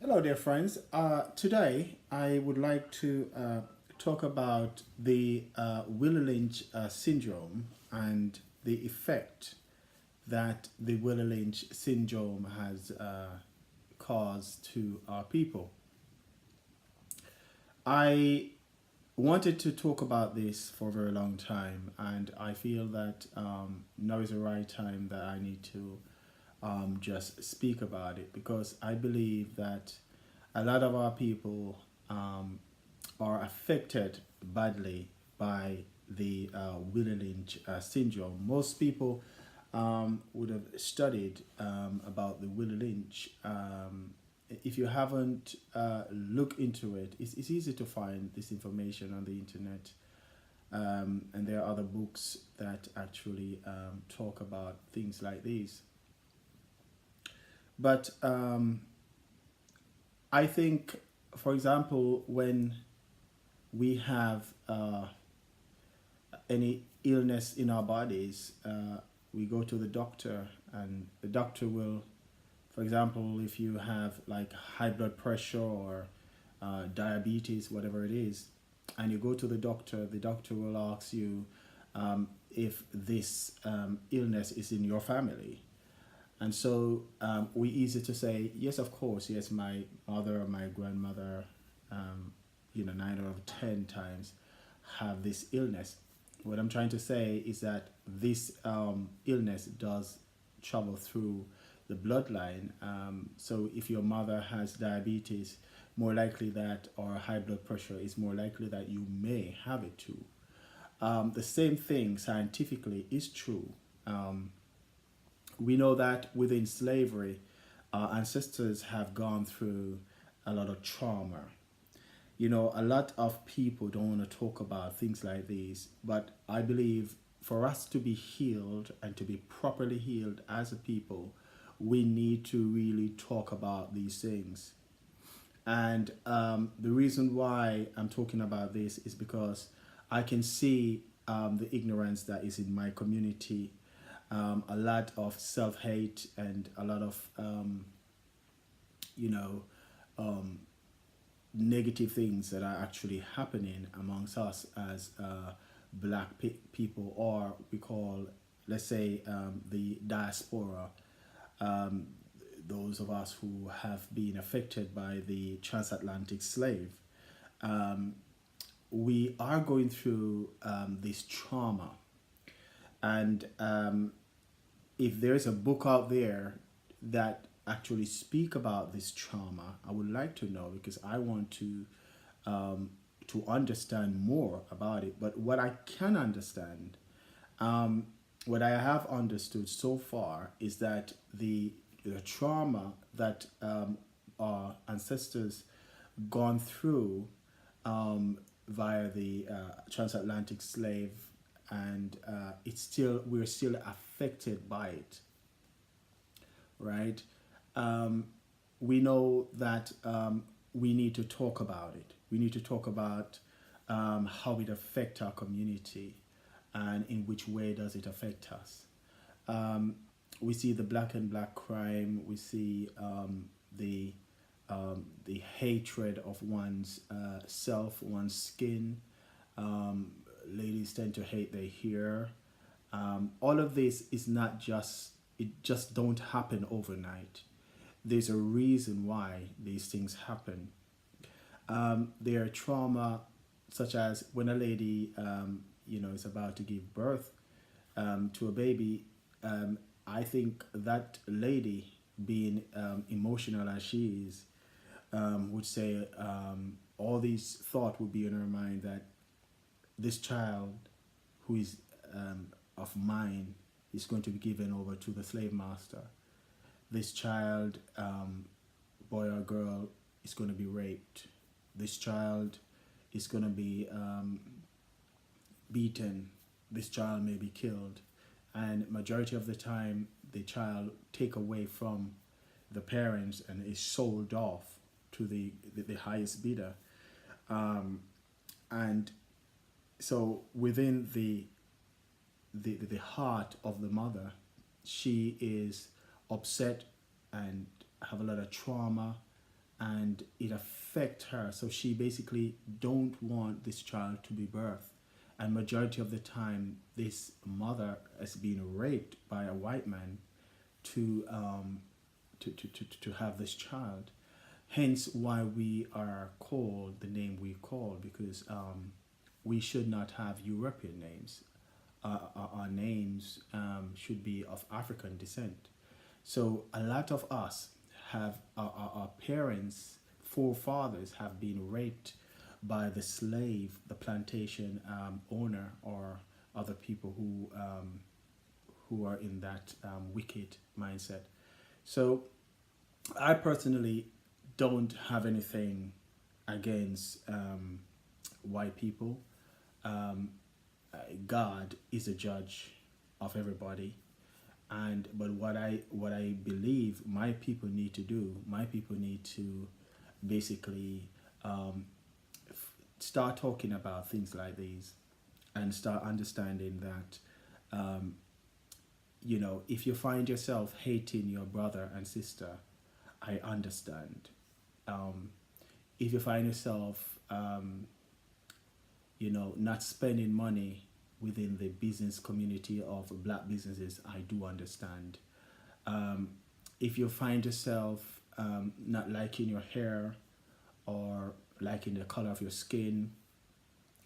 Hello, dear friends. Today, I would like to talk about the Willi Lynch syndrome and the effect that the Willi Lynch syndrome has caused to our people. I wanted to talk about this for a very long time, and I feel that now is the right time that I need to just speak about it because I believe that a lot of our people are affected badly by the Willi Lynch syndrome. Most people would have studied about the Willi Lynch. If you haven't looked into it, it's easy to find this information on the internet. And there are other books that actually talk about things like these. But I think, for example, when we have any illness in our bodies, we go to the doctor, and the doctor will, for example, if you have like high blood pressure or diabetes, whatever it is, and you go to the doctor will ask you if this illness is in your family. And so we easy to say, yes, of course, yes, my mother or my grandmother, 9 out of 10 times have this illness. What I'm trying to say is that this illness does travel through the bloodline. So if your mother has diabetes, more likely that, or high blood pressure, is more likely that you may have it too. The same thing scientifically is true. We know that within slavery, our ancestors have gone through a lot of trauma. A lot of people don't want to talk about things like these, but I believe for us to be healed and to be properly healed as a people, we need to really talk about these things. And the reason why I'm talking about this is because I can see the ignorance that is in my community, a lot of self-hate and a lot of you know negative things that are actually happening amongst us as black people, or we call, let's say, the diaspora, those of us who have been affected by the transatlantic slave. We are going through this trauma, and if there's a book out there that actually speak about this trauma, I would like to know, because I want to understand more about it. But what I can understand, what I have understood so far, is that the trauma that our ancestors gone through via the transatlantic slave, and we're still affected by it, right? We know that we need to talk about it. We need to talk about how it affects our community and in which way does it affect us. We see the black and black crime. We see the hatred of one's self, one's skin. Ladies tend to hate their hair. All of this is not just, it just don't happen overnight. There's a reason why these things happen. There are trauma, such as when a lady, is about to give birth to a baby. I think that lady, being emotional as she is, would say all these thoughts would be in her mind that this child, who is of mine, is going to be given over to the slave master. This child, boy or girl, is going to be raped. This child is going to be beaten. This child may be killed. And majority of the time, the child take away from the parents and is sold off to the highest bidder. And so within the heart of the mother, she is upset and have a lot of trauma, and it affect her. So she basically don't want this child to be birthed. And majority of the time, this mother is being raped by a white man to to have this child. Hence why we are called the name we call, because we should not have European names. Our names should be of African descent. So a lot of us have our parents, forefathers have been raped by the slave, the plantation owner, or other people who are in that wicked mindset. So I personally don't have anything against white people. Um, God is a judge of everybody, and but what I believe my people need to do, my people need to basically start talking about things like these, and start understanding that if you find yourself hating your brother and sister, I understand. Um, if you find yourself, not spending money within the business community of black businesses, I do understand. Um, if you find yourself not liking your hair or liking the color of your skin,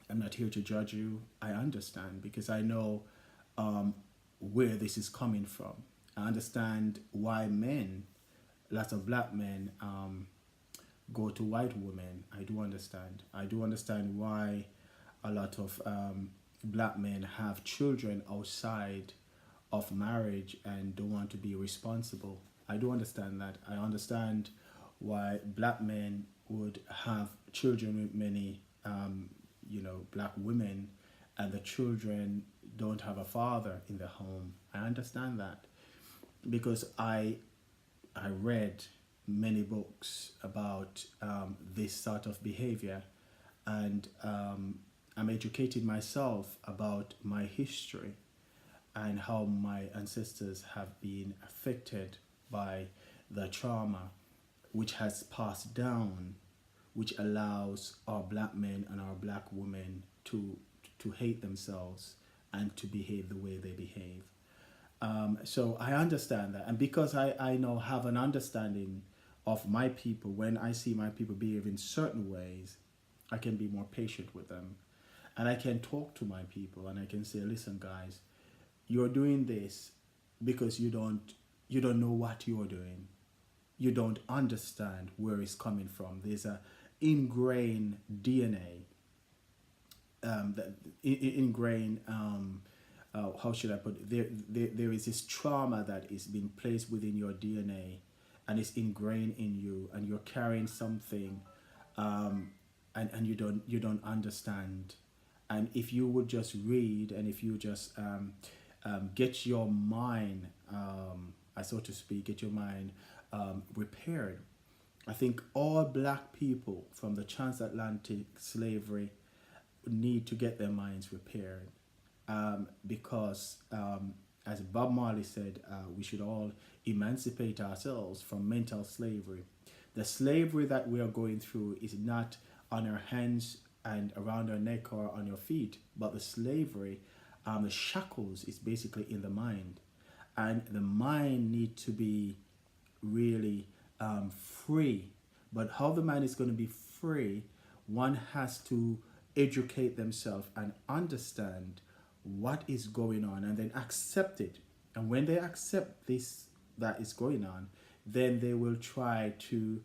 I'm not here to judge you. I understand, because I know where this is coming from. I understand why men, lots of black men, go to white women. I do understand. I do understand why a lot of black men have children outside of marriage and don't want to be responsible. I do understand that. I understand why black men would have children with many, black women, and the children don't have a father in the home. I understand that, because I read many books about this sort of behavior, and I'm educating myself about my history and how my ancestors have been affected by the trauma which has passed down, which allows our black men and our black women to hate themselves and to behave the way they behave. So I understand that, and because I now have an understanding of my people, when I see my people behave in certain ways, I can be more patient with them, and I can talk to my people, and I can say, listen guys, you're doing this because you don't know what you're doing. You don't understand where it's coming from. There's a ingrained DNA, ingrained, how should I put it? There is this trauma that is being placed within your DNA, and it's ingrained in you, and you're carrying something, and you don't understand. And if you would just read, and if you just get your mind, so to speak, get your mind repaired. I think all black people from the transatlantic slavery need to get their minds repaired, because as Bob Marley said, we should all emancipate ourselves from mental slavery. The slavery that we are going through is not on our hands and around our neck or on your feet, but the slavery, the shackles, is basically in the mind, and the mind needs to be really free. But how the mind is going to be free, one has to educate themselves and understand what is going on, and then accept it. And when they accept this that is going on, then they will try to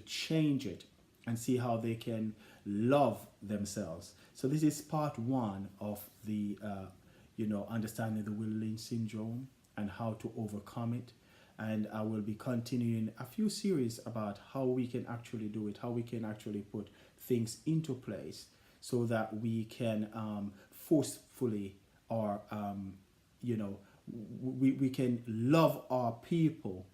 change it and see how they can love themselves. So this is part one of the understanding the Willi Lynch syndrome and how to overcome it. And I will be continuing a few series about how we can actually do it, how we can actually put things into place so that we can forcefully, or we can love our people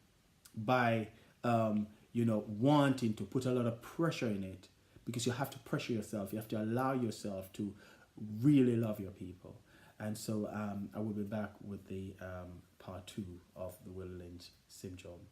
by wanting to put a lot of pressure in it, because you have to pressure yourself, you have to allow yourself to really love your people. And so I will be back with the part two of the Willi Lynch syndrome.